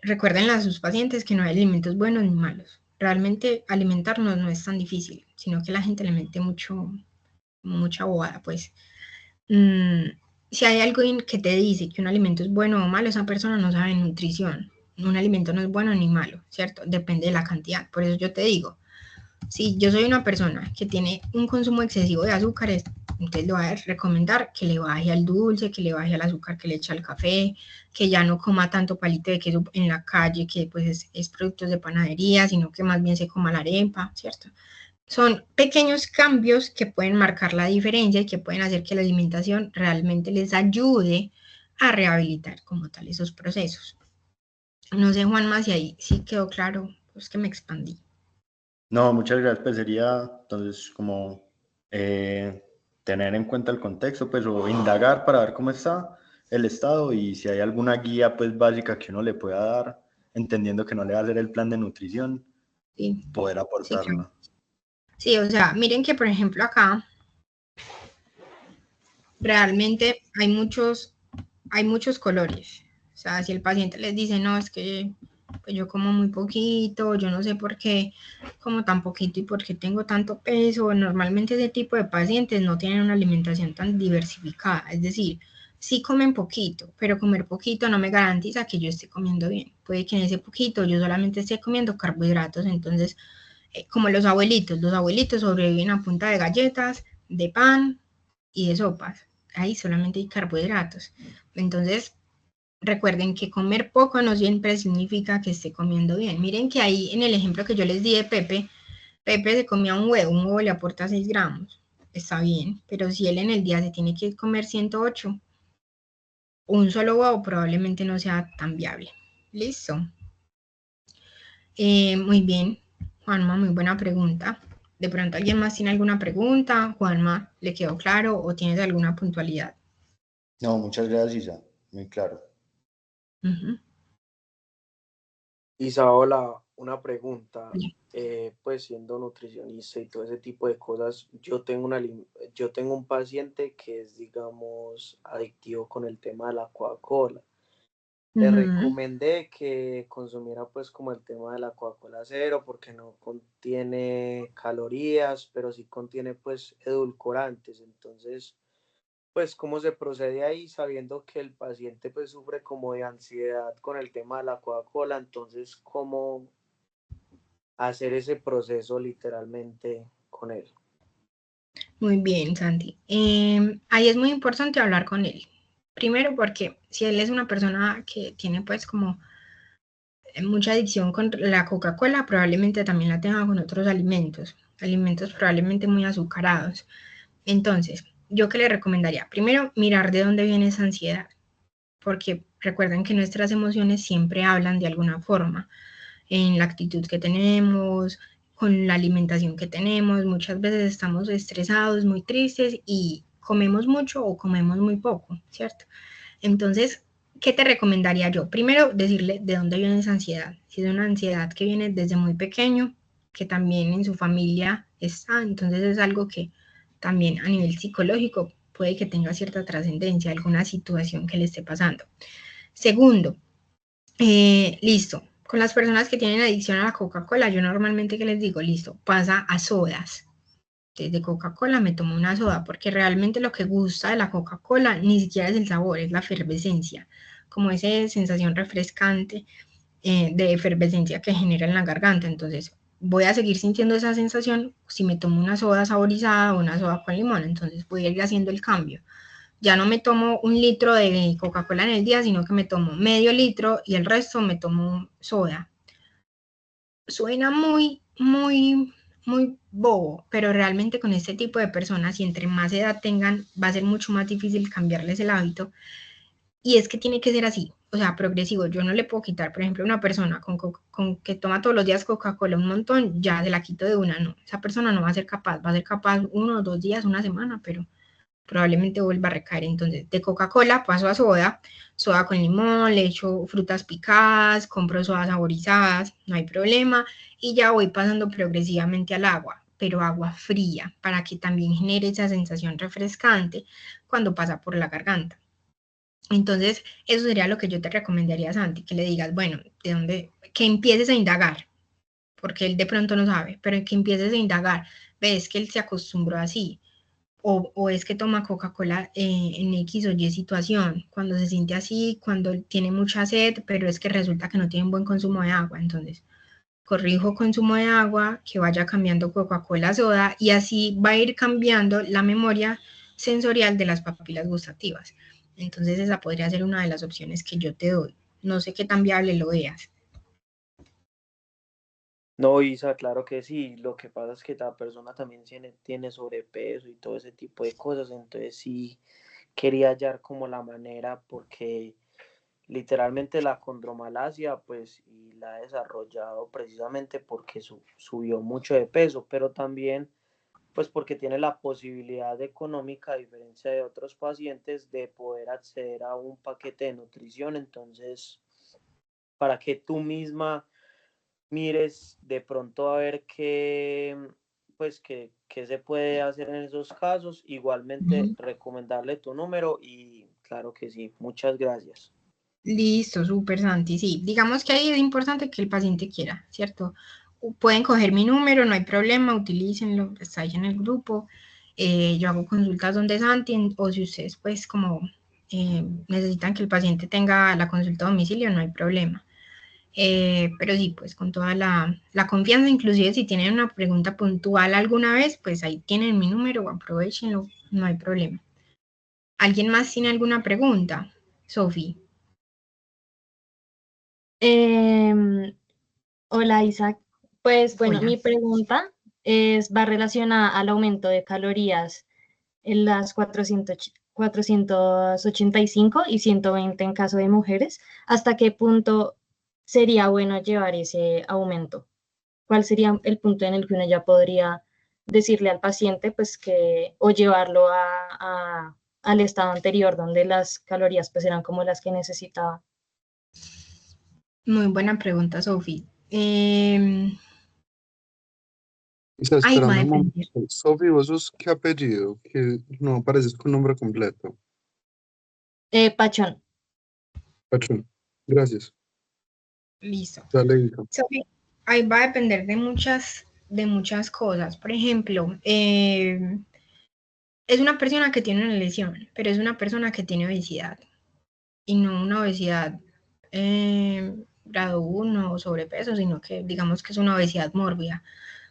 Recuerden a sus pacientes que no hay alimentos buenos ni malos. Realmente alimentarnos no es tan difícil, sino que la gente le mete mucha bobada, pues. si hay algo que te dice que un alimento es bueno o malo, esa persona no sabe nutrición. Un alimento no es bueno ni malo, ¿cierto? Depende de la cantidad. Por eso yo te digo, si yo soy una persona que tiene un consumo excesivo de azúcares, entonces le voy a recomendar que le baje al dulce, que le baje al azúcar que le echa al café, que ya no coma tanto palito de queso en la calle, que pues es productos de panadería, sino que más bien se coma la arepa, ¿cierto? Son pequeños cambios que pueden marcar la diferencia y que pueden hacer que la alimentación realmente les ayude a rehabilitar como tal esos procesos. No sé, Juanma, si ahí sí quedó claro, pues que me expandí. No, muchas gracias. Pues sería entonces como tener en cuenta el contexto, pues o indagar para ver cómo está el estado y si hay alguna guía pues básica que uno le pueda dar, entendiendo que no le va a hacer el plan de nutrición, Sí, poder sí, claro. aportarla. Sí, o sea, miren que por ejemplo acá realmente hay muchos colores. O sea, si el paciente les dice, no, es que pues yo como muy poquito, yo no sé por qué como tan poquito y por qué tengo tanto peso, normalmente ese tipo de pacientes no tienen una alimentación tan diversificada. Es decir, sí comen poquito, pero comer poquito no me garantiza que yo esté comiendo bien. Puede que en ese poquito yo solamente esté comiendo carbohidratos, entonces, como los abuelitos sobreviven a punta de galletas, de pan y de sopas. Ahí solamente hay carbohidratos. Entonces, recuerden que comer poco no siempre significa que esté comiendo bien. Miren que ahí en el ejemplo que yo les di de Pepe, Pepe se comía un huevo le aporta 6 gramos. Está bien, pero si él en el día se tiene que comer 108, un solo huevo probablemente no sea tan viable. Listo. Muy bien, Juanma, muy buena pregunta. De pronto alguien más tiene alguna pregunta. Juanma, ¿le quedó claro o tienes alguna puntualidad? No, muchas gracias, Isa. Muy claro. Uh-huh. Isa, hola, una pregunta. Pues siendo nutricionista y todo ese tipo de cosas, yo tengo un paciente que es, digamos, adictivo con el tema de la Coca-Cola. Le recomendé que consumiera pues como el tema de la Coca-Cola cero porque no contiene calorías, pero sí contiene pues edulcorantes. Entonces, pues cómo se procede ahí sabiendo que el paciente pues sufre como de ansiedad con el tema de la Coca-Cola, entonces cómo hacer ese proceso literalmente con él. Muy bien, Santi. Ahí es muy importante hablar con él. Primero porque si él es una persona que tiene pues como mucha adicción con la Coca-Cola, probablemente también la tenga con otros alimentos probablemente muy azucarados. Entonces, ¿yo qué le recomendaría? Primero, mirar de dónde viene esa ansiedad, porque recuerden que nuestras emociones siempre hablan de alguna forma, en la actitud que tenemos, con la alimentación que tenemos. Muchas veces estamos estresados, muy tristes y comemos mucho o comemos muy poco, ¿cierto? Entonces, ¿qué te recomendaría yo? Primero, decirle de dónde viene esa ansiedad. Si es una ansiedad que viene desde muy pequeño, que también en su familia está, entonces es algo que también a nivel psicológico puede que tenga cierta trascendencia, alguna situación que le esté pasando. Segundo, listo. Con las personas que tienen adicción a la Coca-Cola, yo normalmente que les digo, listo, pasa a sodas. Desde Coca-Cola me tomo una soda, porque realmente lo que gusta de la Coca-Cola ni siquiera es el sabor, es la efervescencia, como esa sensación refrescante de efervescencia que genera en la garganta. Entonces, voy a seguir sintiendo esa sensación si me tomo una soda saborizada o una soda con limón. Entonces, voy a ir haciendo el cambio. Ya no me tomo 1 litro de Coca-Cola en el día, sino que me tomo medio litro y el resto me tomo soda. Suena muy bobo, pero realmente con este tipo de personas, y entre más edad tengan, va a ser mucho más difícil cambiarles el hábito. Y es que tiene que ser así, o sea, progresivo. Yo no le puedo quitar, por ejemplo, una persona con que toma todos los días Coca-Cola un montón, ya se la quito de una, no. Esa persona no va a ser capaz 1 o 2 días, una semana, pero probablemente vuelva a recaer. Entonces, de Coca-Cola paso a soda con limón, le echo frutas picadas, compro sodas saborizadas, no hay problema, y ya voy pasando progresivamente al agua, pero agua fría, para que también genere esa sensación refrescante cuando pasa por la garganta. Entonces, eso sería lo que yo te recomendaría, Santi, que le digas, bueno, que empieces a indagar, porque él de pronto no sabe, pero que empieces a indagar, ves que él se acostumbró así, o es que toma Coca-Cola en X o Y situación, cuando se siente así, cuando tiene mucha sed, pero es que resulta que no tiene un buen consumo de agua. Entonces, corrijo consumo de agua, que vaya cambiando Coca-Cola a soda, y así va a ir cambiando la memoria sensorial de las papilas gustativas. Entonces, esa podría ser una de las opciones que yo te doy. No sé qué tan viable lo veas. No, Isa, claro que sí. Lo que pasa es que cada persona también tiene sobrepeso y todo ese tipo de cosas. Entonces sí quería hallar como la manera porque literalmente la condromalacia pues y la ha desarrollado precisamente porque subió mucho de peso, pero también pues porque tiene la posibilidad económica, a diferencia de otros pacientes, de poder acceder a un paquete de nutrición. Entonces, para que tú misma mires de pronto a ver pues qué se puede hacer en esos casos. Igualmente, recomendarle tu número y claro que sí, muchas gracias. Listo, súper Santi, sí. Digamos que ahí es importante que el paciente quiera, ¿cierto? Pueden coger mi número, no hay problema, utilícenlo, está ahí en el grupo. Yo hago consultas donde Santi, o si ustedes pues como necesitan que el paciente tenga la consulta a domicilio, no hay problema. Pero sí, pues con toda la confianza, inclusive si tienen una pregunta puntual alguna vez, pues ahí tienen mi número, aprovechenlo, no hay problema. ¿Alguien más tiene alguna pregunta? Sofi. Hola Isaac. Pues bueno, Hola. mi pregunta va relacionada al aumento de calorías en las 485 y 120 en caso de mujeres. ¿Hasta qué punto sería bueno llevar ese aumento? ¿Cuál sería el punto en el que uno ya podría decirle al paciente pues que o llevarlo al estado anterior donde las calorías pues eran como las que necesitaba? Muy buena pregunta, Sofi. Está Ahí va a esperando un momento. depender. Sofi, ¿vos sos qué apellido? Que no apareces con nombre completo. Pachón. Pachón. Gracias. Listo. Dale, hija. Sofi, ahí va a depender de muchas cosas. Por ejemplo, es una persona que tiene una lesión, pero es una persona que tiene obesidad y no una obesidad grado 1 o sobrepeso, sino que digamos que es una obesidad mórbida.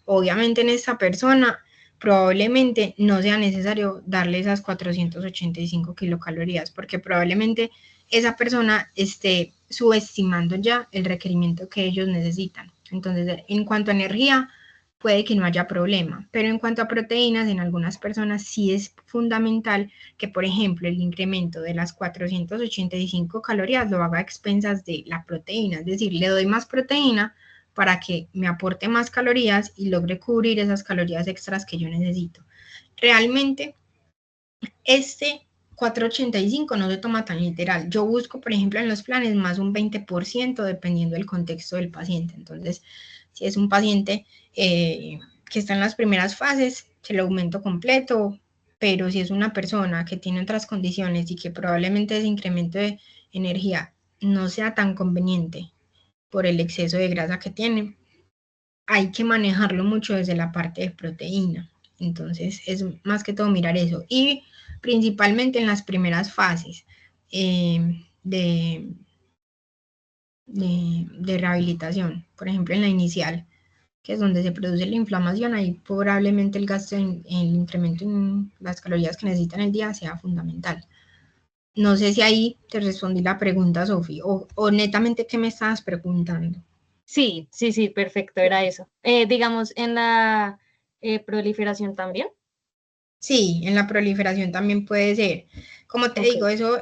Obviamente en esta persona probablemente no sea necesario darle esas 485 kilocalorías, porque probablemente esa persona esté subestimando ya el requerimiento que ellos necesitan. Entonces, en cuanto a energía, puede que no haya problema, pero en cuanto a proteínas, en algunas personas sí es fundamental que, por ejemplo, el incremento de las 485 calorías lo haga a expensas de la proteína, es decir, le doy más proteína para que me aporte más calorías y logre cubrir esas calorías extras que yo necesito. Realmente, este 485 no se toma tan literal. Yo busco, por ejemplo, en los planes más un 20% dependiendo del contexto del paciente. Entonces, si es un paciente que está en las primeras fases, se lo aumento completo, pero si es una persona que tiene otras condiciones y que probablemente ese incremento de energía no sea tan conveniente por el exceso de grasa que tiene, hay que manejarlo mucho desde la parte de proteína. Entonces, es más que todo mirar eso. Y principalmente en las primeras fases de rehabilitación. Por ejemplo, en la inicial, que es donde se produce la inflamación, ahí probablemente el gasto, el incremento en las calorías que necesitan el día sea fundamental. No sé si ahí te respondí la pregunta, Sofi, o netamente qué me estabas preguntando. Sí, sí, sí, perfecto, era eso. Digamos, en la proliferación también. Sí, en la proliferación también puede ser. Como te Ok. digo, eso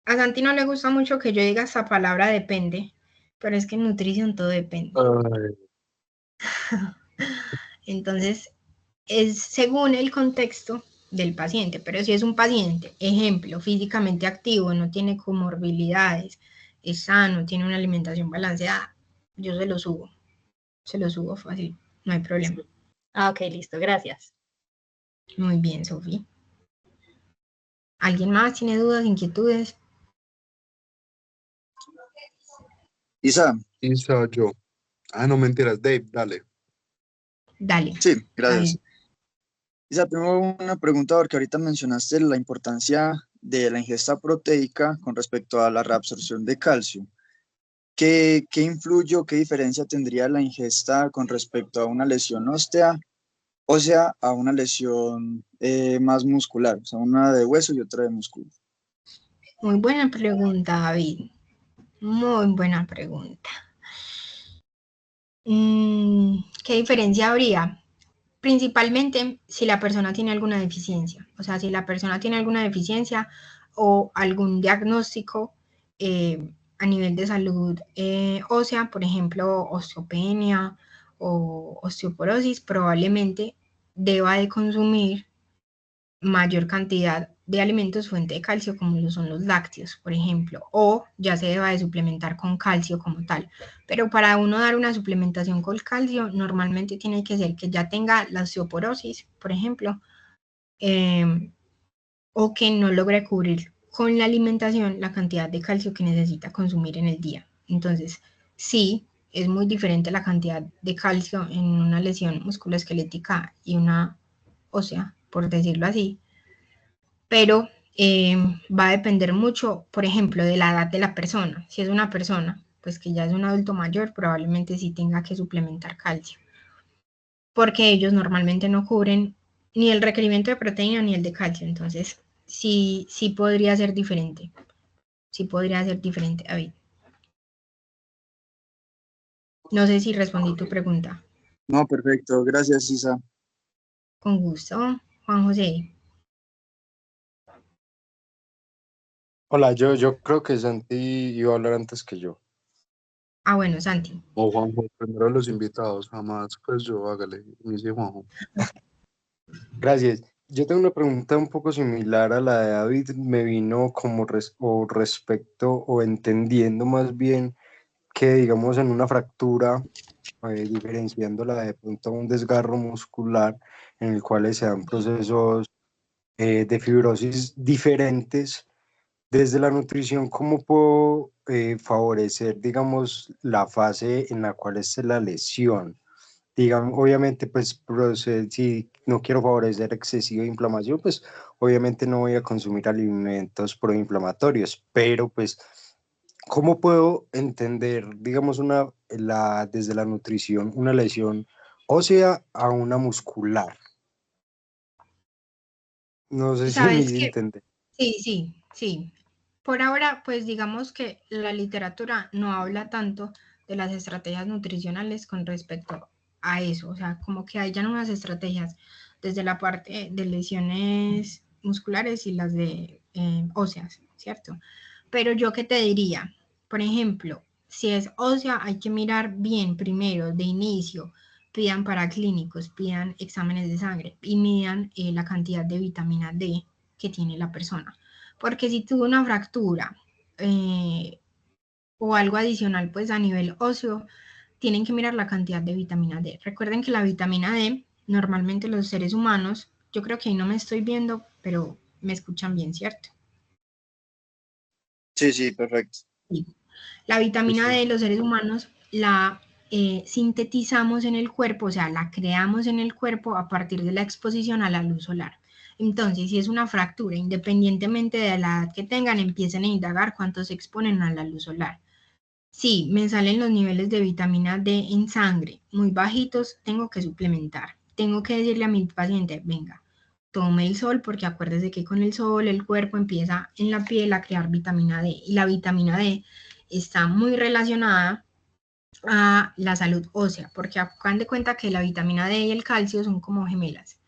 a Santi no le gusta mucho que yo diga esta palabra depende, pero es que en nutrición todo depende. Ay, Entonces, es según el contexto del paciente, pero si es un paciente, ejemplo, físicamente activo, no tiene comorbilidades, es sano, tiene una alimentación balanceada, yo se lo subo fácil, no hay problema. Ah, ok, listo, gracias. Muy bien, Sofía. ¿Alguien más tiene dudas, inquietudes? Isa, Isa, yo. Ah, no mentiras, Dave, dale. Dale. sí, A ver. gracias. Isa, tengo una pregunta porque ahorita mencionaste la importancia de la ingesta proteica con respecto a la reabsorción de calcio. ¿Qué influye o qué diferencia tendría la ingesta con respecto a una lesión ósea a una lesión más muscular? O sea, una de hueso y otra de músculo. Muy buena pregunta, David. Muy buena pregunta. ¿Qué diferencia habría? Principalmente si la persona tiene alguna deficiencia. O sea, si la persona tiene alguna deficiencia o algún diagnóstico a nivel de salud ósea, por ejemplo, osteopenia o osteoporosis, probablemente deba de consumir mayor cantidad de alimentos fuente de calcio como lo son los lácteos, por ejemplo, o ya se deba de suplementar con calcio como tal. Pero para uno dar una suplementación con calcio, normalmente tiene que ser que ya tenga la osteoporosis, por ejemplo, o que no logre cubrir con la alimentación la cantidad de calcio que necesita consumir en el día. Entonces, sí, es muy diferente la cantidad de calcio en una lesión musculoesquelética y una ósea, por decirlo así, pero va a depender mucho, por ejemplo, de la edad de la persona. Si es una persona, pues que ya es un adulto mayor, probablemente sí tenga que suplementar calcio, porque ellos normalmente no cubren ni el requerimiento de proteína ni el de calcio, entonces sí podría ser diferente, David. No sé si respondí tu pregunta. No, perfecto. Gracias, Isa. Con gusto, Juan José. Hola, yo creo que Santi iba a hablar antes que yo. Ah, bueno, Santi. O Juanjo, primero los invitados, jamás, pues yo hágale, inicie Juanjo. Gracias. Yo tengo una pregunta un poco similar a la de David. Me vino como respecto o entendiendo más bien que, digamos, en una fractura, diferenciándola de pronto a un desgarro muscular en el cual se dan procesos de fibrosis diferentes. Desde la nutrición, ¿cómo puedo favorecer, digamos, la fase en la cual esté la lesión? Digamos, obviamente, pues, si no quiero favorecer excesiva inflamación, pues, obviamente no voy a consumir alimentos proinflamatorios, pero, pues, ¿cómo puedo entender, digamos, desde la nutrición, una lesión ósea a una muscular? No sé si me Sabes hice que entender. sí. Por ahora, pues digamos que la literatura no habla tanto de las estrategias nutricionales con respecto a eso, o sea, como que hayan unas estrategias desde la parte de lesiones musculares y las de óseas, ¿cierto? Pero yo qué te diría, por ejemplo, si es ósea, hay que mirar bien primero, de inicio, pidan paraclínicos, pidan exámenes de sangre y midan la cantidad de vitamina D que tiene la persona. Porque si tuvo una fractura o algo adicional, pues a nivel óseo, tienen que mirar la cantidad de vitamina D. Recuerden que la vitamina D, normalmente los seres humanos, yo creo que ahí no me estoy viendo, pero me escuchan bien, ¿cierto? Sí, perfecto. Sí. La vitamina D, los seres humanos, la sintetizamos en el cuerpo, o sea, la creamos en el cuerpo a partir de la exposición a la luz solar. Entonces, si es una fractura, independientemente de la edad que tengan, empiecen a indagar cuántos se exponen a la luz solar. Si me salen los niveles de vitamina D en sangre muy bajitos, tengo que suplementar. Tengo que decirle a mi paciente, venga, tome el sol, porque acuérdese que con el sol el cuerpo empieza en la piel a crear vitamina D y la vitamina D está muy relacionada a la salud ósea, porque hagan de cuenta que la vitamina D y el calcio son como gemelas.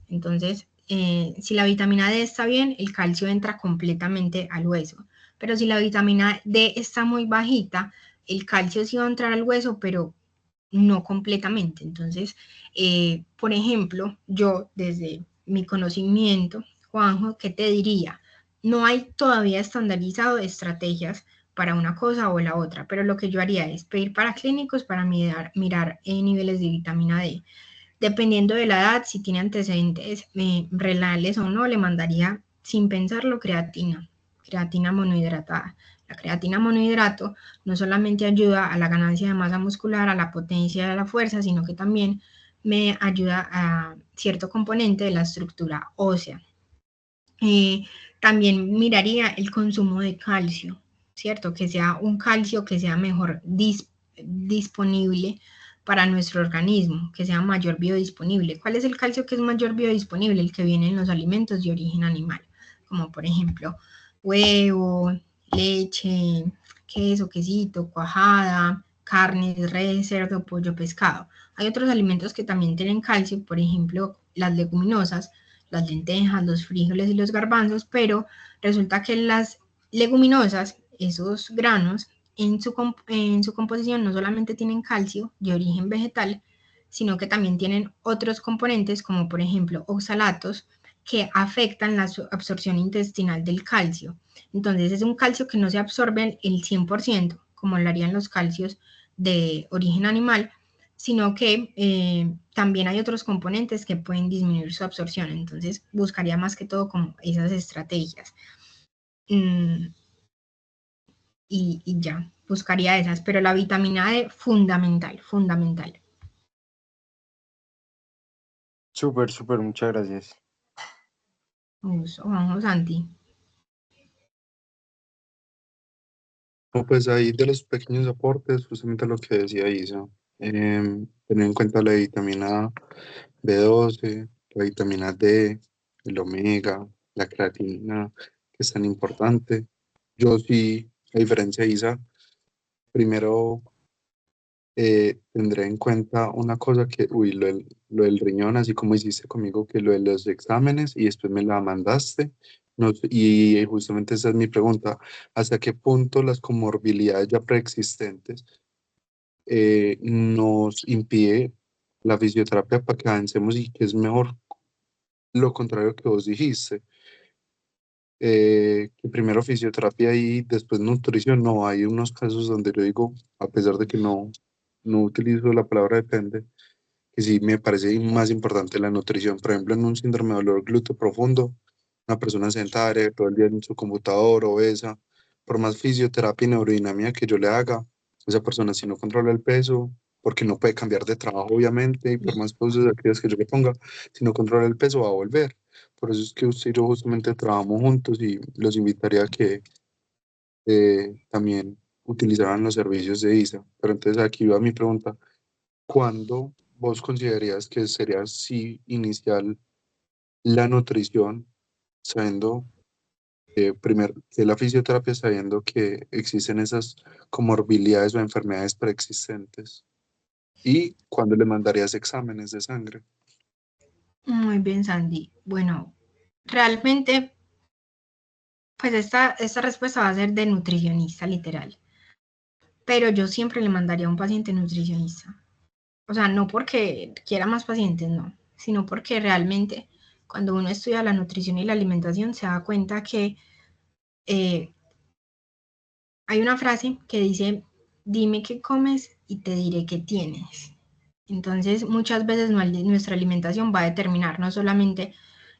Entonces, si la vitamina D está bien, el calcio entra completamente al hueso. Pero si la vitamina D está muy bajita, el calcio sí va a entrar al hueso, pero no completamente. Entonces, por ejemplo, yo desde mi conocimiento, Juanjo, ¿qué te diría? No hay todavía estandarizado estrategias para una cosa o la otra, pero lo que yo haría es pedir para clínicos para mirar niveles de vitamina D. Dependiendo de la edad, si tiene antecedentes renales o no, le mandaría sin pensarlo creatina monohidratada. La creatina monohidrato no solamente ayuda a la ganancia de masa muscular, a la potencia de la fuerza, sino que también me ayuda a cierto componente de la estructura ósea. También miraría el consumo de calcio, ¿cierto? Que sea un calcio que sea mejor disponible para nuestro organismo, que sea mayor biodisponible. ¿Cuál es el calcio que es mayor biodisponible? El que viene en los alimentos de origen animal, como por ejemplo huevo, leche, queso, quesito, cuajada, carne, res, cerdo, pollo, pescado. Hay otros alimentos que también tienen calcio, por ejemplo, las leguminosas, las lentejas, los frijoles y los garbanzos, pero resulta que las leguminosas, esos granos, en su composición no solamente tienen calcio de origen vegetal, sino que también tienen otros componentes, como por ejemplo oxalatos, que afectan la absorción intestinal del calcio. Entonces es un calcio que no se absorbe el 100%, como lo harían los calcios de origen animal, sino que también hay otros componentes que pueden disminuir su absorción. Entonces buscaría más que todo como esas estrategias. Y ya, buscaría esas, pero la vitamina D, fundamental, fundamental. Súper, súper, muchas gracias. Vamos, Santi. No, pues ahí de los pequeños aportes, justamente lo que decía Isa, tener en cuenta la vitamina B12, la vitamina D, el omega, la creatina, que es tan importante. Yo sí, a diferencia de Isa, primero tendré en cuenta una cosa que, uy, lo del riñón, así como hiciste conmigo, que lo de los exámenes y después me la mandaste. No, y justamente esa es mi pregunta, ¿hasta qué punto las comorbilidades ya preexistentes nos impide la fisioterapia para que avancemos y que es mejor lo contrario que vos dijiste? Que primero fisioterapia y después nutrición? No, hay unos casos donde yo digo, a pesar de que no utilizo la palabra depende, que sí me parece más importante la nutrición. Por ejemplo, en un síndrome de dolor glúteo profundo, una persona sedentaria todo el día en su computador, obesa, por más fisioterapia y neurodinamia que yo le haga, esa persona si no controla el peso, porque no puede cambiar de trabajo obviamente, y por más cosas activas que yo le ponga, si no controla el peso va a volver. Por eso es que usted y yo justamente trabajamos juntos y los invitaría a que también utilizaran los servicios de ISA. Pero entonces aquí va mi pregunta. ¿Cuándo vos considerarías que sería así inicial la nutrición, sabiendo primero que la fisioterapia, sabiendo que existen esas comorbilidades o enfermedades preexistentes? ¿Y cuándo le mandarías exámenes de sangre? Muy bien, Sandy. Bueno, realmente, pues esta respuesta va a ser de nutricionista, literal. Pero yo siempre le mandaría a un paciente nutricionista. O sea, no porque quiera más pacientes, no, sino porque realmente cuando uno estudia la nutrición y la alimentación se da cuenta que hay una frase que dice, dime qué comes y te diré qué tienes. Entonces, muchas veces nuestra alimentación va a determinar no solamente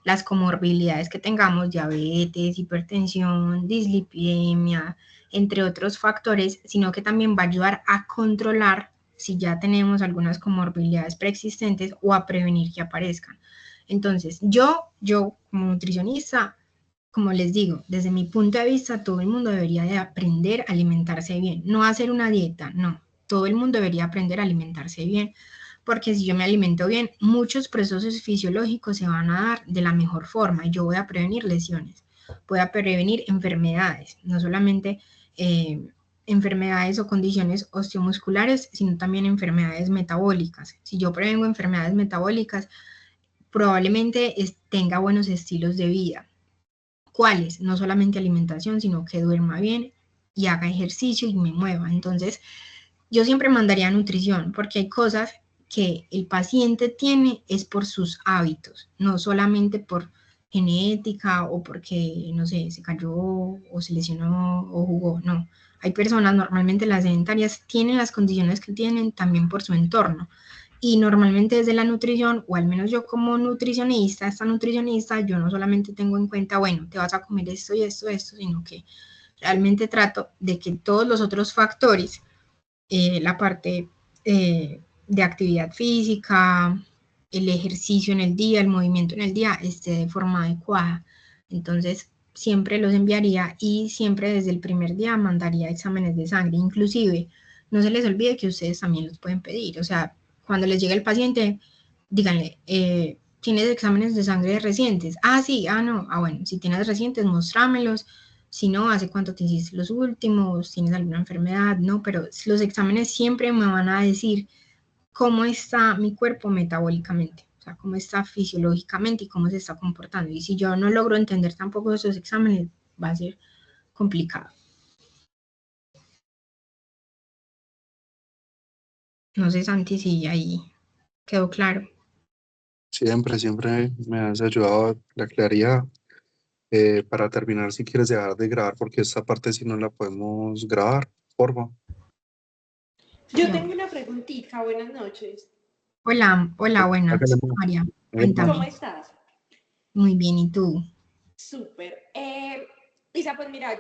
las comorbilidades que tengamos, diabetes, hipertensión, dislipidemia, entre otros factores, sino que también va a ayudar a controlar si ya tenemos algunas comorbilidades preexistentes o a prevenir que aparezcan. Entonces, yo como nutricionista, como les digo, desde mi punto de vista, todo el mundo debería de aprender a alimentarse bien, no hacer una dieta, no, todo el mundo debería aprender a alimentarse bien, porque si yo me alimento bien, muchos procesos fisiológicos se van a dar de la mejor forma y yo voy a prevenir lesiones, voy a prevenir enfermedades, no solamente enfermedades o condiciones osteomusculares, sino también enfermedades metabólicas. Si yo prevengo enfermedades metabólicas, probablemente tenga buenos estilos de vida. ¿Cuáles? No solamente alimentación, sino que duerma bien y haga ejercicio y me mueva. Entonces, yo siempre mandaría nutrición porque hay cosas que el paciente tiene es por sus hábitos, no solamente por genética o porque, no sé, se cayó o se lesionó o jugó, no. Hay personas, normalmente las sedentarias, tienen las condiciones que tienen también por su entorno. Y normalmente desde la nutrición, o al menos yo como nutricionista, esta nutricionista, yo no solamente tengo en cuenta, bueno, te vas a comer esto y esto, sino que realmente trato de que todos los otros factores, la parte de actividad física, el ejercicio en el día, el movimiento en el día esté de forma adecuada. Entonces, siempre los enviaría y siempre desde el primer día mandaría exámenes de sangre. Inclusive, no se les olvide que ustedes también los pueden pedir. O sea, cuando les llegue el paciente, díganle, ¿tienes exámenes de sangre recientes? Ah, sí, no, bueno, si tienes recientes, mostrámelos. Si no, ¿hace cuánto te hiciste los últimos? ¿Tienes alguna enfermedad? No, pero los exámenes siempre me van a decir cómo está mi cuerpo metabólicamente, o sea, cómo está fisiológicamente y cómo se está comportando. Y si yo no logro entender tampoco esos exámenes, va a ser complicado. No sé, Santi, si ahí quedó claro. Siempre me has ayudado a la claridad. Para terminar, si quieres dejar de grabar, porque esta parte sí no la podemos grabar, por favor. Yo tengo una preguntita, buenas noches. Hola, buenas, María, cuéntame. ¿Cómo estás? Muy bien, ¿y tú? Súper. Isa, pues mira,